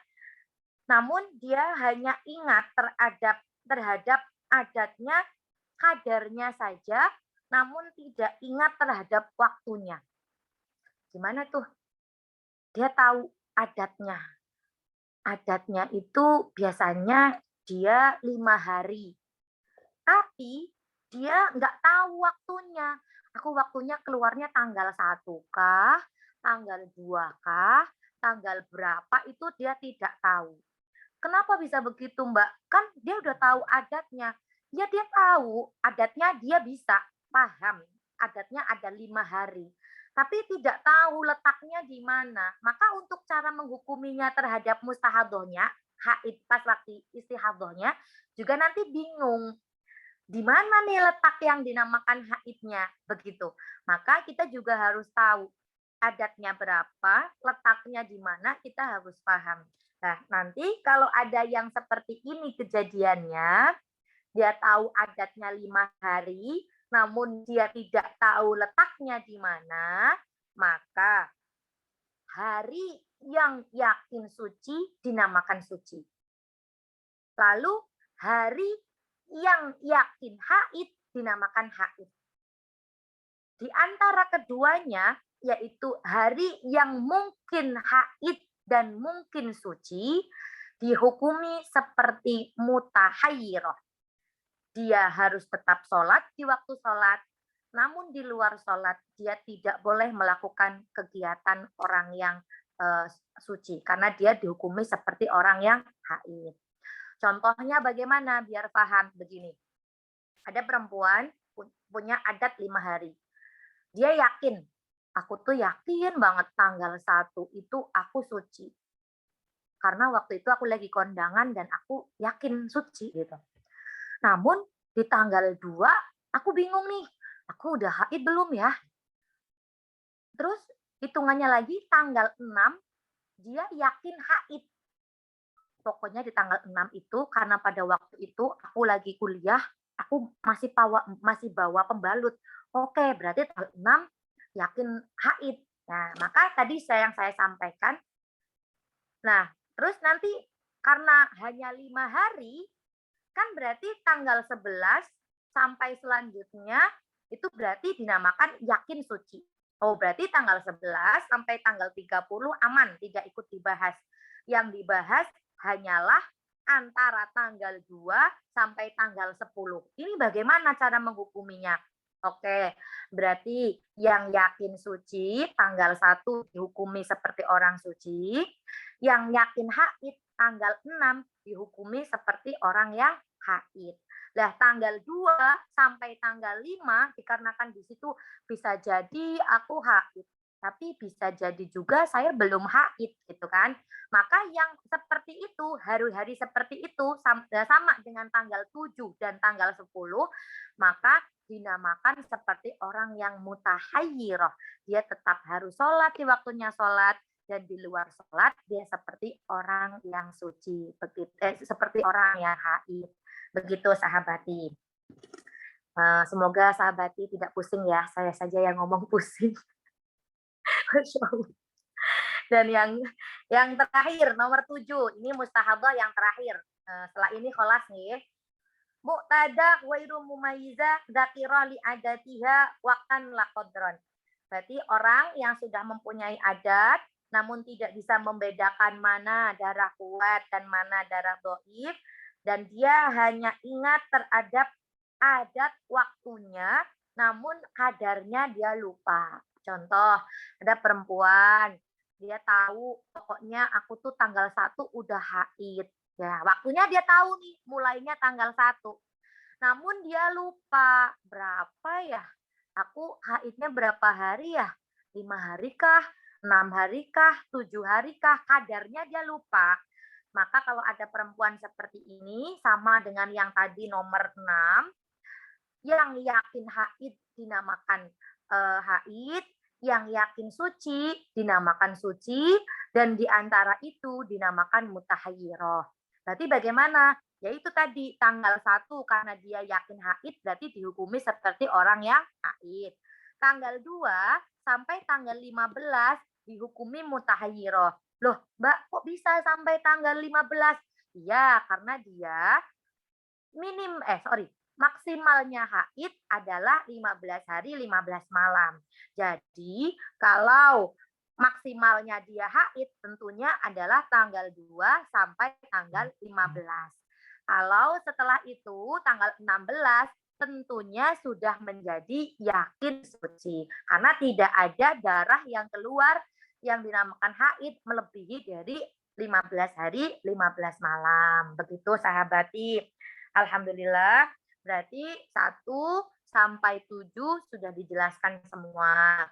namun dia hanya ingat terhadap adatnya, kadarnya saja, namun tidak ingat terhadap waktunya. Gimana tuh? Dia tahu adatnya. Adatnya itu biasanya dia 5 hari. Tapi dia nggak tahu waktunya. Aku waktunya keluarnya tanggal 1 kah, tanggal 2 kah, tanggal berapa itu dia tidak tahu. Kenapa bisa begitu, Mbak? Kan dia udah tahu adatnya. Ya dia tahu adatnya, dia bisa paham. Adatnya ada 5 hari. Tapi tidak tahu letaknya di mana. Maka untuk cara menghukuminya terhadap mustahadohnya, haid pas waktu istihadohnya, juga nanti bingung. Di mana nih letak yang dinamakan haidnya, begitu. Maka kita juga harus tahu adatnya berapa, letaknya di mana, kita harus paham. Nah, nanti kalau ada yang seperti ini kejadiannya, dia tahu adatnya 5 hari, namun dia tidak tahu letaknya di mana, maka hari yang yakin suci dinamakan suci. Lalu hari yang yakin haid dinamakan haid. Di antara keduanya, yaitu hari yang mungkin haid dan mungkin suci, dihukumi seperti mutahayyirah. Dia harus tetap sholat di waktu sholat, namun di luar sholat dia tidak boleh melakukan kegiatan orang yang suci, karena dia dihukumi seperti orang yang haid. Contohnya bagaimana biar paham begini. Ada perempuan punya adat 5 hari. Dia yakin, aku tuh yakin banget tanggal 1 itu aku suci. Karena waktu itu aku lagi kondangan dan aku yakin suci gitu. Namun di tanggal 2 aku bingung nih, aku udah haid belum ya? Terus hitungannya lagi tanggal 6 dia yakin haid. Pokoknya di tanggal 6 itu karena pada waktu itu aku lagi kuliah, aku masih bawa pembalut. Oke, berarti tanggal 6 yakin haid. Nah, maka tadi yang saya sampaikan. Nah, terus nanti karena hanya 5 hari, kan berarti tanggal 11 sampai selanjutnya itu berarti dinamakan yakin suci. Oh, berarti tanggal 11 sampai tanggal 30 aman, tidak ikut dibahas. Yang dibahas hanyalah antara tanggal 2 sampai tanggal 10. Ini bagaimana cara menghukuminya? Oke, berarti yang yakin suci tanggal 1 dihukumi seperti orang suci, yang yakin haid tanggal 6 dihukumi seperti orang yang haid. Nah, tanggal 2 sampai tanggal 5 dikarenakan di situ bisa jadi aku haid, tapi bisa jadi juga saya belum haid gitu kan. Maka yang seperti itu, hari-hari seperti itu sama dengan tanggal 7 dan tanggal 10, maka dinamakan seperti orang yang mutahayyirah. Dia tetap harus sholat di waktunya sholat, dan di luar sholat dia seperti orang yang suci, seperti orang yang haid. Begitu sahabati. Semoga sahabati tidak pusing ya, saya saja yang ngomong pusing. Masya Allah. Dan yang terakhir nomor 7, ini mustahabah yang terakhir. Setelah ini kholas nih. Muqtada wairu mumayyiza dzakira li adatiha waqtan la qadran. Berarti orang yang sudah mempunyai adat namun tidak bisa membedakan mana darah kuat dan mana darah dhaif, dan dia hanya ingat terhadap adat waktunya namun kadarnya dia lupa. Contoh, ada perempuan, dia tahu pokoknya aku tuh tanggal 1 udah haid. Ya, waktunya dia tahu nih, mulainya tanggal 1. Namun dia lupa, berapa ya? Aku haidnya berapa hari ya? 5 hari kah? 6 hari kah? 7 hari kah? Kadarnya dia lupa. Maka kalau ada perempuan seperti ini, sama dengan yang tadi nomor 6, yang yakin haid dinamakan haid, yang yakin suci dinamakan suci, dan di antara itu dinamakan mutahayyirah. Berarti bagaimana? Yaitu tadi tanggal 1 karena dia yakin haid berarti dihukumi seperti orang yang haid. Tanggal 2 sampai tanggal 15 dihukumi mutahayyirah. Loh, Mbak, kok bisa sampai tanggal 15? Iya, karena dia maksimalnya haid adalah 15 hari 15 malam. Jadi kalau maksimalnya dia haid tentunya adalah tanggal 2 sampai tanggal 15. Kalau setelah itu tanggal 16 tentunya sudah menjadi yakin suci. Karena tidak ada darah yang keluar yang dinamakan haid melebihi dari 15 hari 15 malam. Begitu sahabati. Alhamdulillah. Berarti 1 sampai 7 sudah dijelaskan semua.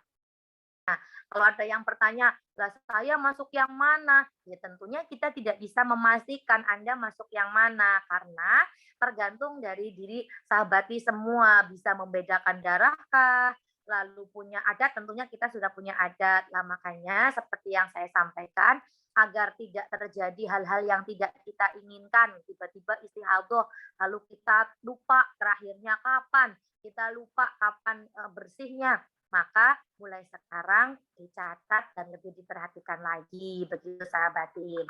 Nah, kalau ada yang bertanya, lah saya masuk yang mana? Ya tentunya kita tidak bisa memastikan Anda masuk yang mana karena tergantung dari diri sahabati semua. Bisa membedakan darahkah? Lalu punya adat, tentunya kita sudah punya adat. Lah makanya seperti yang saya sampaikan, agar tidak terjadi hal-hal yang tidak kita inginkan, tiba-tiba istihadah, lalu kita lupa terakhirnya kapan, kita lupa kapan bersihnya, maka mulai sekarang dicatat dan lebih diperhatikan lagi, begitu sahabatin.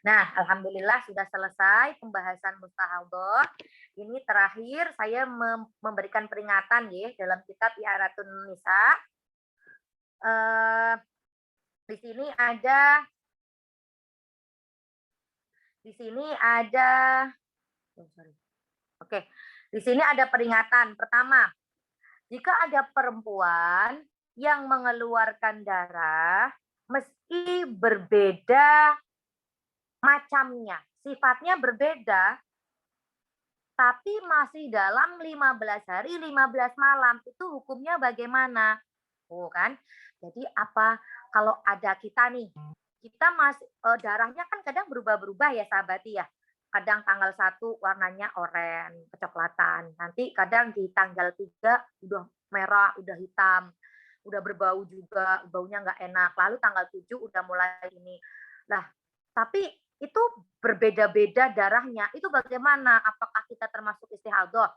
Nah, alhamdulillah sudah selesai pembahasan mustahadah. Ini terakhir saya memberikan peringatan ya dalam kitab I'aratun Nisa. Di sini ada Oke, di sini ada peringatan. Pertama, jika ada perempuan yang mengeluarkan darah, meski berbeda macamnya, sifatnya berbeda, tapi masih dalam 15 hari 15 malam, itu hukumnya bagaimana? Oh kan, jadi apa kalau ada kita nih, kita masih darahnya kan kadang berubah-berubah ya sahabati ya. Kadang tanggal 1 warnanya oranye, kecoklatan. Nanti kadang di tanggal 3 udah merah, udah hitam, udah berbau juga, baunya nggak enak. Lalu tanggal 7 udah mulai ini. Nah, tapi itu berbeda-beda darahnya. Itu bagaimana? Apakah kita termasuk istihadah?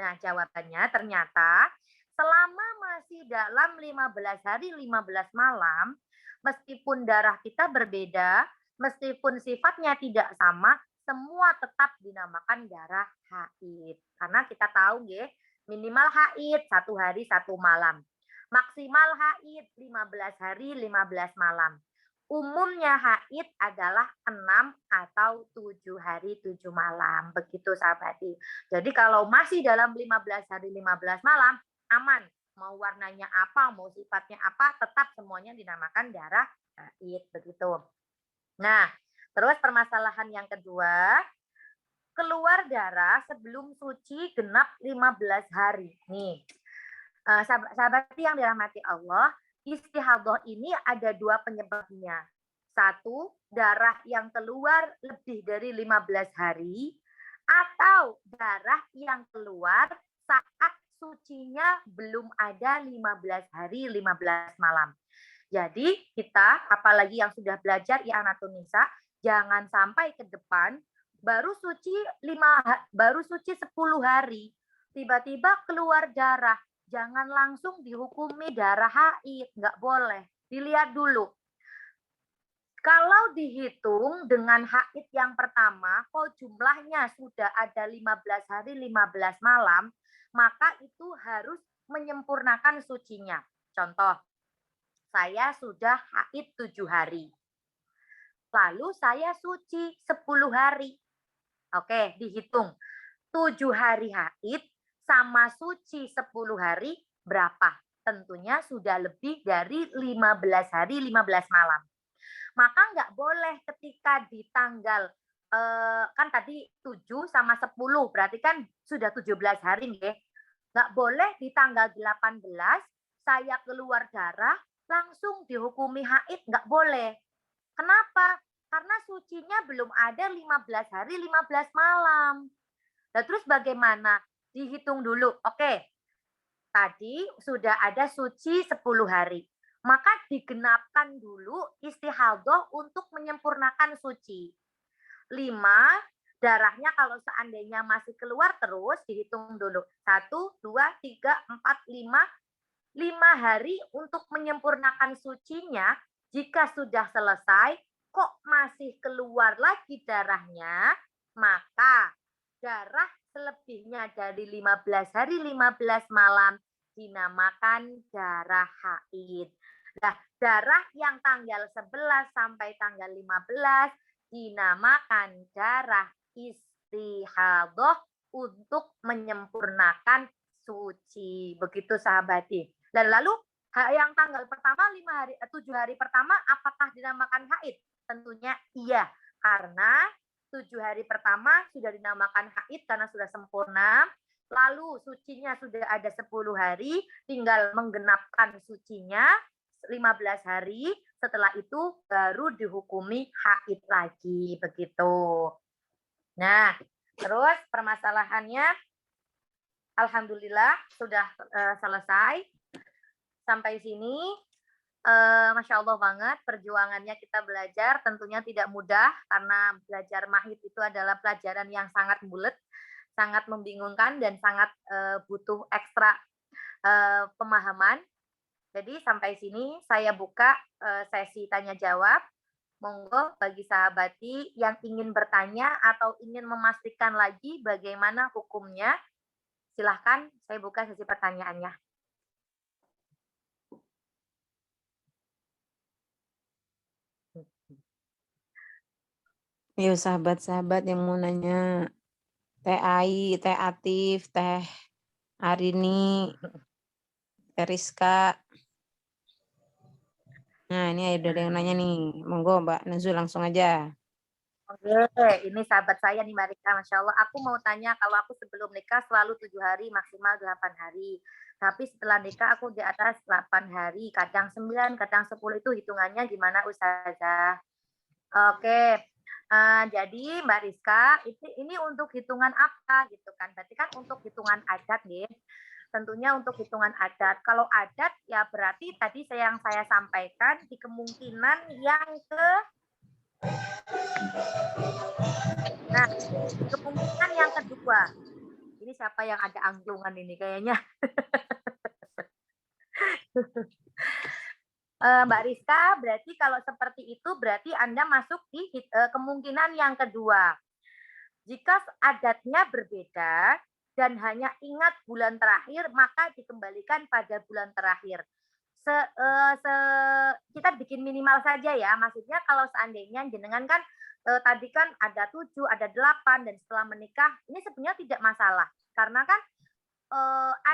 Nah, jawabannya ternyata selama masih dalam 15 hari 15 malam, meskipun darah kita berbeda, meskipun sifatnya tidak sama, semua tetap dinamakan darah haid. Karena kita tahu ya, minimal haid 1 hari 1 malam. Maksimal haid 15 hari 15 malam. Umumnya haid adalah 6 atau 7 hari 7 malam. Begitu sahabati. Jadi kalau masih dalam 15 hari 15 malam, aman. Mau warnanya apa, mau sifatnya apa, tetap semuanya dinamakan darah haid. Begitu. Nah, terus permasalahan yang kedua, keluar darah sebelum suci genap 15 hari. Nih, sahabat yang dirahmati Allah, istihadah ini ada 2 penyebabnya. 1, darah yang keluar lebih dari 15 hari, atau darah yang keluar saat sucinya belum ada 15 hari 15 malam. Jadi kita, apalagi yang sudah belajar I'anatun Nisa, jangan sampai ke depan baru suci 10 hari, tiba-tiba keluar darah. Jangan langsung dihukumi darah haid, nggak boleh. Dilihat dulu. Kalau dihitung dengan haid yang pertama, kok jumlahnya sudah ada 15 hari 15 malam, maka itu harus menyempurnakan sucinya. Contoh, saya sudah haid 7 hari. Lalu saya suci 10 hari. Oke, dihitung. 7 hari haid sama suci 10 hari berapa? Tentunya sudah lebih dari 15 hari 15 malam. Maka nggak boleh ketika di tanggal kan tadi 7 sama 10 berarti kan sudah 17 hari nih. Nggak boleh di tanggal 18 saya keluar darah langsung dihukumi haid, nggak boleh. Kenapa? Karena sucinya belum ada 15 hari 15 malam. Nah, terus bagaimana? Dihitung dulu. Oke. Tadi sudah ada suci 10 hari. Maka digenapkan dulu istihadah untuk menyempurnakan suci. 5, darahnya kalau seandainya masih keluar terus dihitung dulu. 1, 2, 3, 4, 5. 5 hari untuk menyempurnakan sucinya. Jika sudah selesai, kok masih keluar lagi darahnya, maka darah selebihnya dari 15 hari 15 malam dinamakan darah haid. Nah, darah yang tanggal 11 sampai tanggal 15 dinamakan darah istihadah untuk menyempurnakan suci. Begitu sahabati. Dan lalu yang tanggal pertama 7 hari pertama apakah dinamakan haid? Tentunya iya, karena 7 hari pertama sudah dinamakan haid karena sudah sempurna. Lalu sucinya sudah ada 10 hari, tinggal menggenapkan sucinya 15 hari. Setelah itu baru dihukumi haid lagi, begitu. Nah, terus permasalahannya alhamdulillah sudah selesai. Sampai sini Masya Allah banget perjuangannya kita belajar, tentunya tidak mudah karena belajar mahid itu adalah pelajaran yang sangat bulat, sangat membingungkan dan sangat butuh ekstra pemahaman. Jadi sampai sini saya buka sesi tanya jawab. Monggo bagi sahabati yang ingin bertanya atau ingin memastikan lagi bagaimana hukumnya, silahkan saya buka sesi pertanyaannya. Yuk sahabat-sahabat yang mau nanya. Teh Ai, Teh Atif, Teh Arini, Teh Rizka. Nah, ini ada yang nanya nih. Monggo Mbak Nazul langsung aja. Oke, ini sahabat saya nih Mbak Rika, Masya Allah. Aku mau tanya, kalau aku sebelum nikah selalu 7 hari, maksimal 8 hari. Tapi setelah nikah aku di atas 8 hari, kadang 9, kadang 10, itu hitungannya gimana Ustazah? Oke, jadi Mbak Rizka, ini untuk hitungan apa gitu kan? Berarti kan untuk hitungan adat nih. Tentunya untuk hitungan adat. Kalau adat ya berarti tadi yang saya sampaikan di kemungkinan yang kemungkinan yang kedua. Ini siapa yang ada angklungan ini kayaknya? Mbak Rizka, berarti kalau seperti itu berarti Anda masuk di kemungkinan yang kedua. Jika adatnya berbeda dan hanya ingat bulan terakhir, maka dikembalikan pada bulan terakhir. Kita bikin minimal saja ya, maksudnya kalau seandainya jenengan kan tadi kan ada 7, ada 8, dan setelah menikah, ini sebenarnya tidak masalah. Karena kan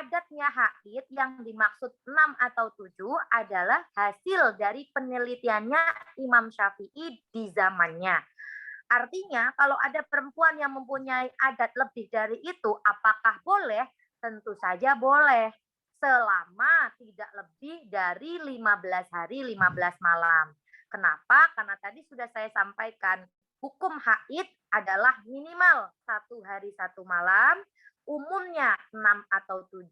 adatnya haid yang dimaksud 6 atau 7 adalah hasil dari penelitiannya Imam Syafi'i di zamannya. Artinya kalau ada perempuan yang mempunyai adat lebih dari itu, apakah boleh? Tentu saja boleh. Selama tidak lebih dari 15 hari 15 malam. Kenapa? Karena tadi sudah saya sampaikan, hukum haid adalah minimal 1 hari 1 malam, umumnya 6 atau 7,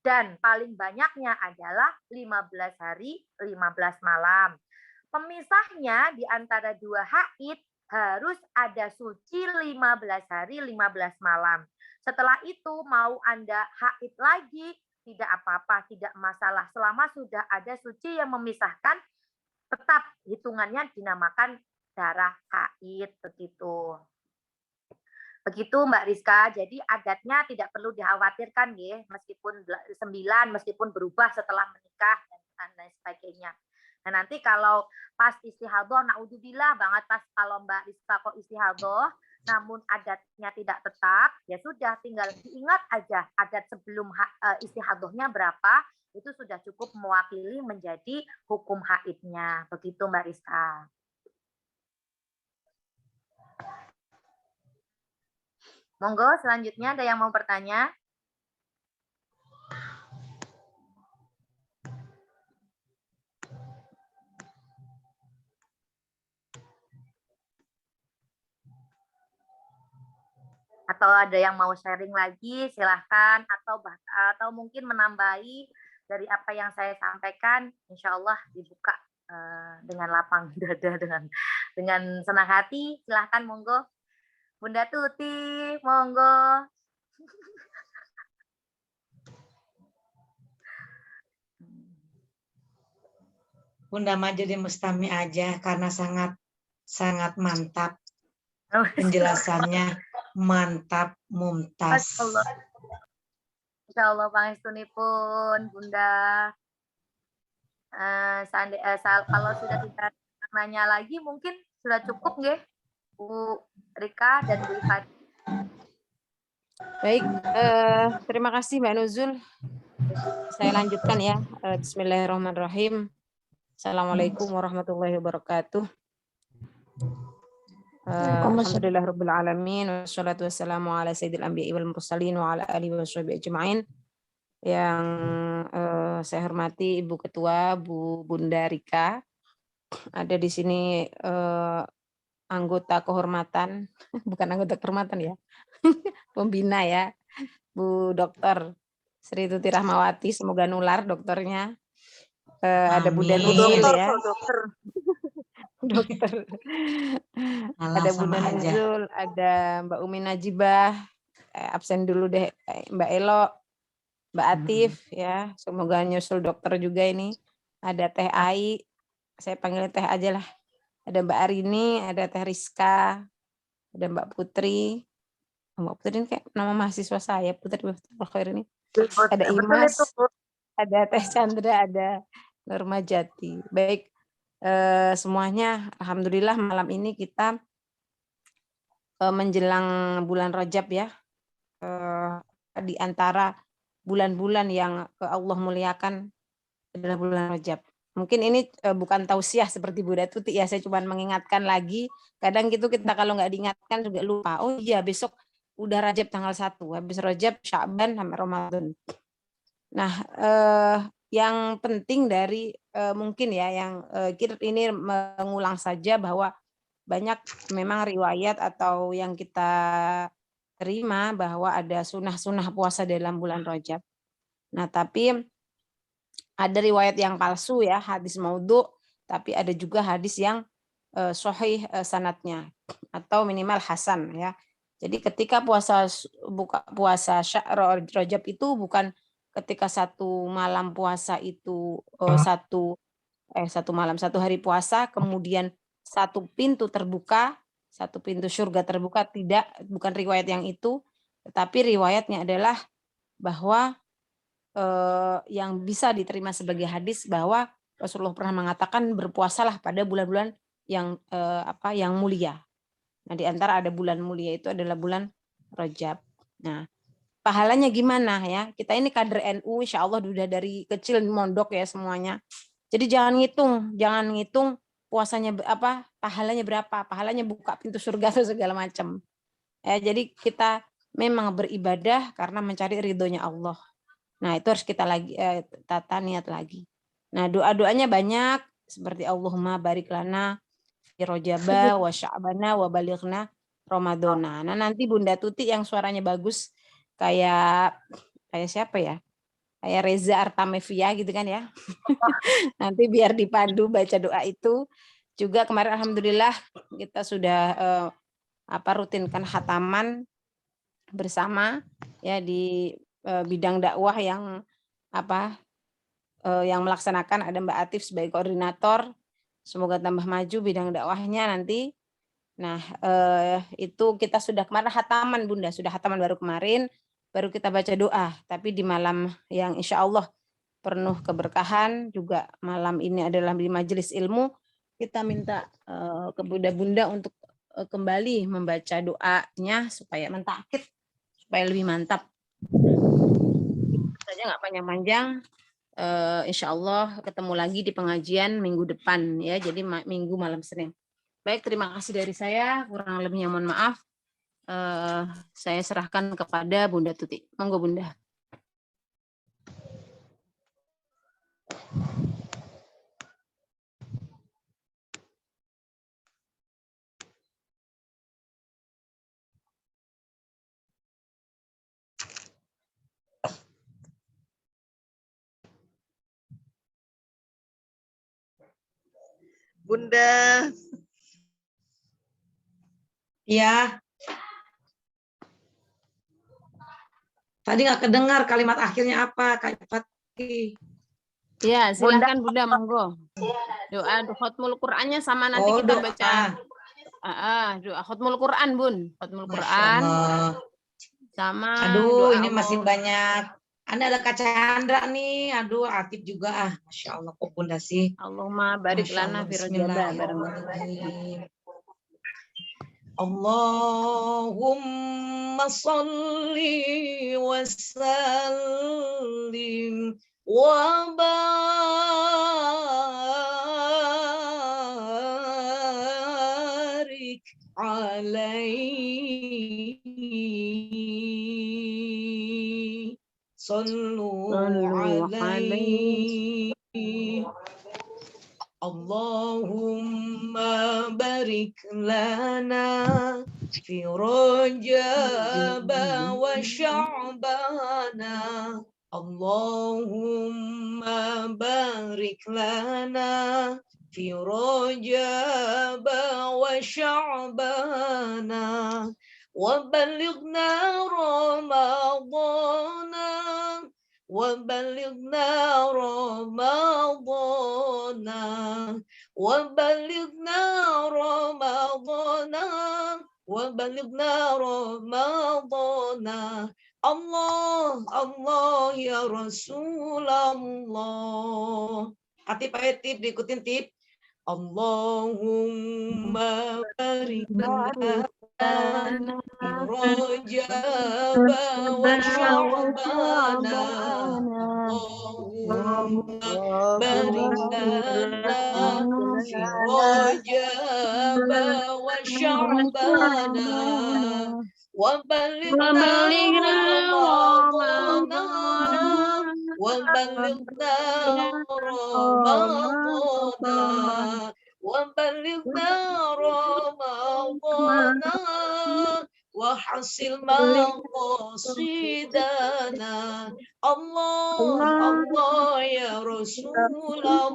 dan paling banyaknya adalah 15 hari 15 malam. Pemisahnya di antara dua haid harus ada suci 15 hari 15 malam. Setelah itu mau Anda haid lagi, tidak apa-apa, tidak masalah. Selama sudah ada suci yang memisahkan, tetap hitungannya dinamakan darah haid, begitu. Begitu Mbak Rizka, jadi adatnya tidak perlu dikhawatirkan ya, meskipun 9, meskipun berubah setelah menikah dan lain sebagainya. Nah nanti kalau pas istihadah, naudzubillah banget pas kalau Mbak Rizka kok istihadah, namun adatnya tidak tetap, ya sudah tinggal diingat aja adat sebelum istihadahnya berapa, itu sudah cukup mewakili menjadi hukum haidnya. Begitu Mbak Rizka. Monggo selanjutnya ada yang mau bertanya? Atau ada yang mau sharing lagi, silahkan. Atau mungkin menambahi dari apa yang saya sampaikan, insya Allah dibuka dengan lapang dada, dengan senang hati. Silahkan, monggo. Bunda Tuti, monggo. Bunda maju di Mustami aja karena sangat mantap penjelasannya. mantap, mumtaz. Masya Allah. Insya Allah pangestunipun Bunda. Kalau sudah tidak nanya lagi mungkin sudah cukup nggih Bu Rika dan Bu Ivan. Baik, terima kasih Mbak Nuzul. Saya lanjutkan ya. Bismillahirrahmanirrahim. Assalamualaikum warahmatullahi wabarakatuh. Alhamdulillahirabbil alamin wassalatu wassalamu ala sayyidil anbiya'i wal mursalin wa ala alihi washabihi ajmain. Yang saya hormati Ibu Ketua, Bu Bunda Rika. Ada di sini anggota kehormatan, bukan anggota kehormatan ya. Pembina ya. Bu Dokter Sri Tuti Rahmawati, semoga nular dokternya. Ada Bunda Amin. Nuzul ya. Dokter. Dokter. Alah, Ada sama Bunda aja. Nuzul, ada Mbak Umi Najibah, absen dulu deh Mbak Elo, Mbak Atif ya, semoga nyusul dokter juga ini. Ada Teh Ai, saya panggil Teh aja lah. Ada Mbak Arini, ada Teh Rizka, ada Mbak Putri. Mbak Putri ini kayak nama mahasiswa saya, Putri ini. Ada Imas, ada Teh Chandra, ada Nurma Jati. Baik, semuanya alhamdulillah malam ini kita menjelang bulan Rajab ya, di antara bulan-bulan yang Allah muliakan adalah bulan Rajab. Mungkin ini bukan tausiah seperti Bunda Tuti ya, saya cuma mengingatkan lagi. Kadang gitu kita kalau nggak diingatkan juga lupa. Oh iya, besok udah Rajab tanggal 1, habis Rajab Sya'ban sampai Ramadan. Nah, yang penting dari mungkin ya yang kita ini mengulang saja bahwa banyak memang riwayat atau yang kita terima bahwa ada sunnah-sunnah puasa dalam bulan Rajab. Nah, tapi ada riwayat yang palsu ya, hadis maudhu, tapi ada juga hadis yang sahih sanadnya atau minimal hasan ya. Jadi ketika puasa syahr Rajab itu bukan ketika satu malam puasa itu satu hari puasa kemudian satu pintu terbuka, satu pintu surga terbuka, tidak, bukan riwayat yang itu, tetapi riwayatnya adalah bahwa yang bisa diterima sebagai hadis bahwa Rasulullah pernah mengatakan berpuasalah pada bulan-bulan yang yang mulia. Nah, di antara ada bulan mulia itu adalah bulan Rajab. Nah, pahalanya gimana ya? Kita ini kader NU, insya Allah udah dari kecil mondok ya semuanya. Jadi jangan ngitung puasanya pahalanya berapa? Pahalanya buka pintu surga atau segala macam. Ya, jadi kita memang beribadah karena mencari ridhonya Allah. Nah, itu harus kita lagi tata niat lagi. Nah, doa-doanya banyak seperti Allahumma barik lana fi Rajaba wa Sya'bana wa balighna Ramadana. Nah, nanti Bunda Tuti yang suaranya bagus kayak siapa ya? Kayak Reza Artamevia gitu kan ya. Nanti biar dipandu baca doa itu. Juga kemarin alhamdulillah kita sudah rutinkan khataman bersama ya di bidang dakwah yang yang melaksanakan ada Mbak Atif sebagai koordinator. Semoga tambah maju bidang dakwahnya nanti. Nah, itu kita sudah kemarin khataman Bunda, sudah khataman baru kemarin, baru kita baca doa. Tapi di malam yang insya Allah penuh keberkahan, juga malam ini adalah di majelis ilmu, kita minta ke Bunda-Bunda untuk kembali membaca doanya supaya mentakit, supaya lebih mantap. Saja nggak panjang-panjang. Insya Allah ketemu lagi di pengajian minggu depan ya, jadi minggu malam Senin. Baik, terima kasih dari saya, kurang lebihnya mohon maaf. Saya serahkan kepada Bunda Tuti. Monggo Bunda. Bunda. Iya. Tadi nggak kedengar kalimat akhirnya apa, Kak Fatih. Ya, silakan Bunda, monggo. Doa Khatmul Qur'annya sama nanti kita baca Doa khutmul Quran, Bun. Khutmul Masya Quran Allah. sama Aduh, doa ini masih Allah. banyak. Anda ada Kak Chandra nih. Aduh, Atif juga. Masya Allah, kok Bunda sih. Allahumma barik Masya lana Allah, fi rajaba bareng. bismillahirrahmanirrahim. Allahumma salli wa sallim wa barik alaihi. Sallu alaihi. Allahumma barik lana fi Rajab wa Sya'bana. Allahumma barik lana fi Rajab wa Sya'bana wa balighna Ramadana وبلغنا رمضان وبلغنا رمضان وبلغنا رمضان الله الله ya Rasulullah. Atip tip diikutin tip. Allahumma barik lana Rajab wa Sya'bana. Allahumma barik lana fi Rajab wa Sya'bana wa balighna Ramadana wa balighna Ramadana wa balighna Ramadana wa hasil maqasidana. Allah Allah ya Rasulullah.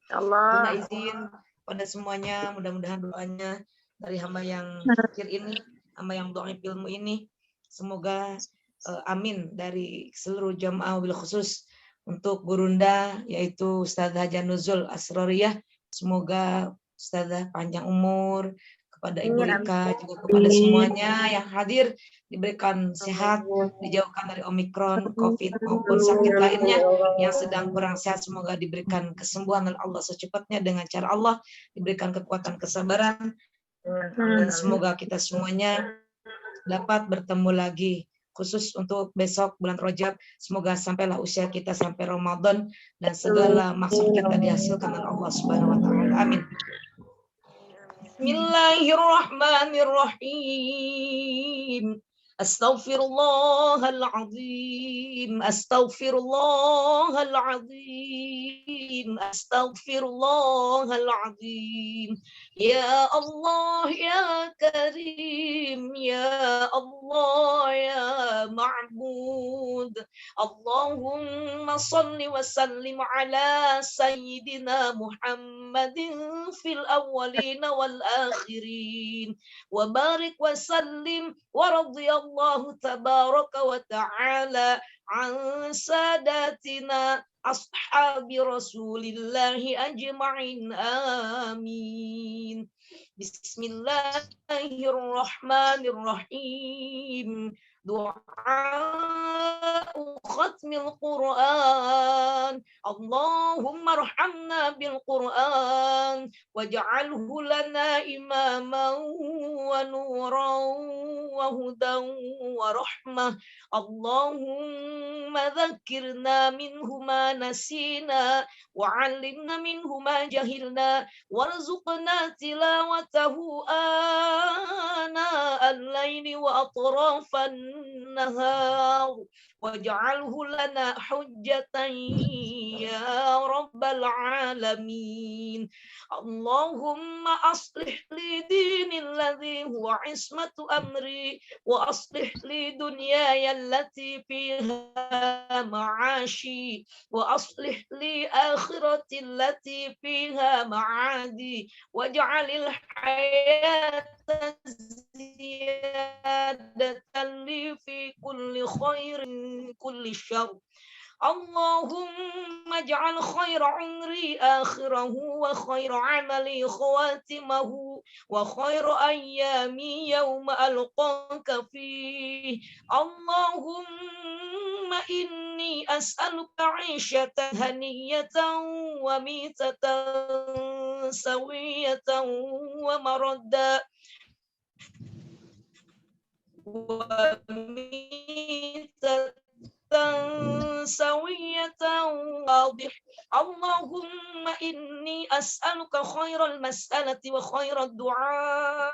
Bunda izin pada semuanya, mudah-mudahan doanya dari hamba yang fakir ini, hamba yang doa ilmu ini, semoga amin dari seluruh jamaah wabil khusus untuk Gurunda, yaitu Ustazah Januzul Asroriyah. Semoga Ustazah panjang umur, kepada Ibu Rika, juga kepada semuanya yang hadir, diberikan sehat, dijauhkan dari Omikron, Covid, maupun sakit lainnya yang sedang kurang sehat. Semoga diberikan kesembuhan oleh Allah secepatnya dengan cara Allah, diberikan kekuatan kesabaran, dan semoga kita semuanya dapat bertemu lagi. Khusus untuk besok bulan Rajab, semoga sampailah usia kita sampai Ramadan dan segala maksud kita dihasilkan oleh Allah Subhanahu wa taala. Amin. Bismillahirrahmanirrahim. Astaghfirullahaladzim, astaghfirullahaladzim, astaghfirullahaladzim. Ya Allah ya Karim, ya Allah ya Ma'bud. Allahumma salli wa sallim ala Sayyidina Muhammadin fil awwalin wal akhirin. Wa barik wa sallim wa radiyallahu tabaraka wa ta'ala an sadatina ashabi rasulillahi ajma'in. Amin. Bismillahirrahmanirrahim. Du'a khatmil Quran. Allahumma arhamna bil Quran waj'alhu lana imaman wa nuran wa hudan wa rahmah. Allahumma dhakkirna minhu ma nasina wa 'allimna minhu ma jahilna warzuqna tilawatahu ana al-laili wa atrafan nahar waj'alhu lana hujjatan ya rabbal alamin. Allahumma aslih li dini alladhi huwa ismatu amri wa aslih li dunyaya allati fiha ma'ashi wa aslih li akhirati allati fiha ma'adi waj'alil hayata ziyadatan li fi kulli khairin kulli syarr. اللهم اجعل خير عمري آخره وخير عملي خواتمه وخير أيامي يوم ألقاك فيه. اللهم إني أسألك عيشة هنية وميتة سوية ومردا وميتة سوية واضح. اللهم إني أسألك خير المسألة وخير الدعاء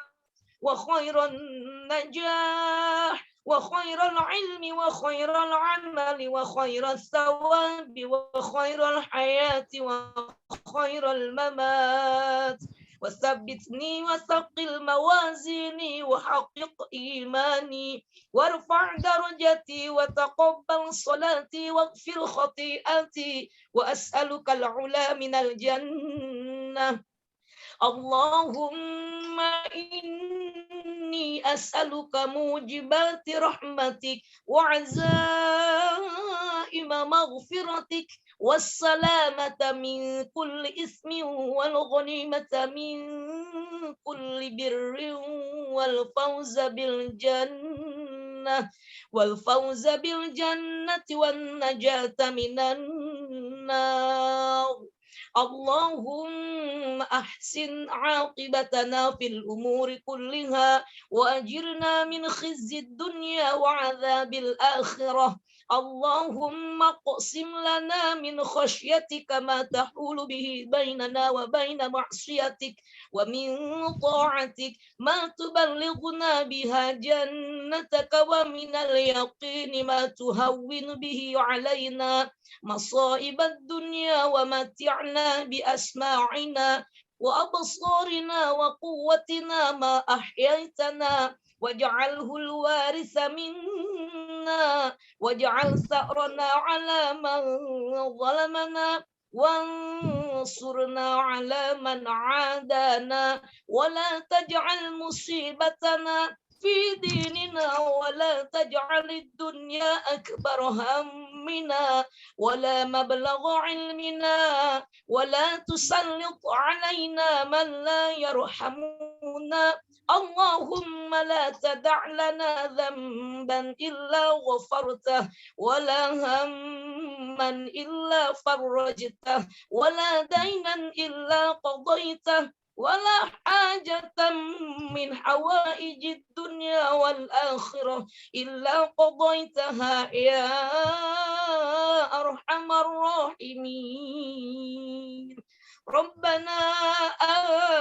وخير النجاح وخير العلم وخير العمل وخير الثواب وخير الحياة وخير الممات. وثبتني وثقل موازيني وحقق إيماني وارفع درجتي وتقبل صلاتي واغفر خطيئتي وأسألك العلا من الجنة. اللهم إني أسألك موجبات رحمتك وعزائم مغفرتك والسلامة من كل إثم والغنيمة من كل بر والفوز بالجنة والنجاة من النار. اللهم أحسن عاقبتنا في الأمور كلها وأجرنا من خزي الدنيا وعذاب الآخرة. اللهم اقسم لنا من خشيتك ما تحول به بيننا وبين معصيتك ومن طاعتك ما تبلغنا بها جنتك ومن اليقين ما تهون به علينا مصائب الدنيا ومتعنا بأسماعنا وأبصارنا وقوتنا ما أحييتنا واجعله الوارث منا واجعل ثأرنا على من ظلمنا وانصرنا على من عادانا ولا تجعل مصيبتنا في ديننا ولا تجعل الدنيا أكبر همنا ولا مبلغ علمنا ولا تسلط علينا من لا يرحمنا. اللهم لا تدع لنا ذنبا إلا غفرته ولا هما إلا فرجته ولا دينا إلا قضيته ولا حاجة من حوائج الدنيا والآخرة إلا قضيتها يا أرحم الراحمين. ربنا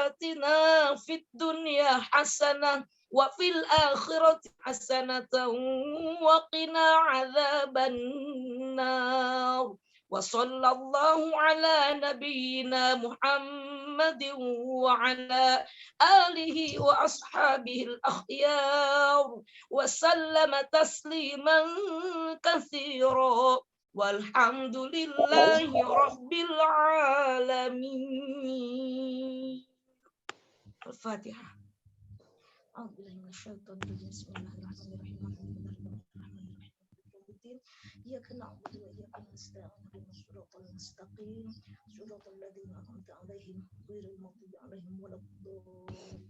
آتنا في الدنيا حسنة وفي الآخرة حسنة وقنا عذاب النار. وصلى الله على نبينا محمد وعلى آله وأصحابه الأخيار وسلم تسليما كثيرا والحمد لله رب العالمين. الفاتحة. أعوذ بالله من الشيطان الرجيم. بسم الله الرحمن الرحيم. إياك نعبد وإياك نستعين اهدنا الصراط المستقيم صراط الذين أنعمت عليهم غير المغضوب عليهم ولا الضالين.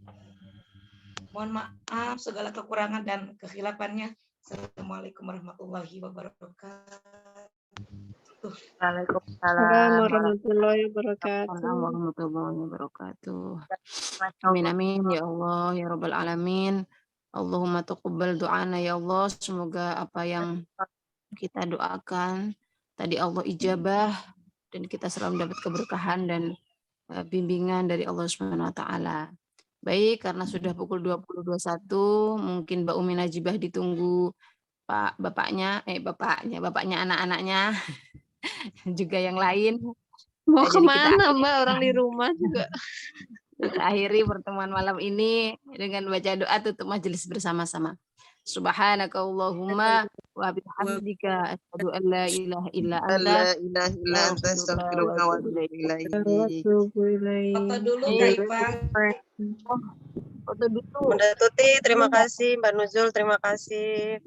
Mohon maaf segala kekurangan dan kekhilafan-nya. Assalamualaikum warahmatullahi wabarakatuh. Waalaikumsalam warahmatullahi wabarakatuh. warahmatullahi wabarakatuh. Amin amin ya Allah ya Rabbal alamin. Allahumma taqabbal doana ya Allah. Semoga apa yang kita doakan tadi Allah ijabah dan kita selalu mendapat keberkahan dan bimbingan dari Allah Subhanahu wa taala. Baik, karena sudah pukul 20.21, mungkin Mbak Umi Najibah ditunggu bapaknya anak-anaknya juga yang lain. Mau Jadi kemana Mbak? Orang di rumah juga. Kita akhiri pertemuan malam ini dengan baca doa tutup majelis bersama-sama. Subhanakallahumma wa bihamdika asyhadu an la ilaha illa anta astaghfiruka wa atubu ilaik. Foto dulu Kak Ipang. Foto dulu. Bunda Tuti, terima kasih. Mbak Nuzul, terima kasih.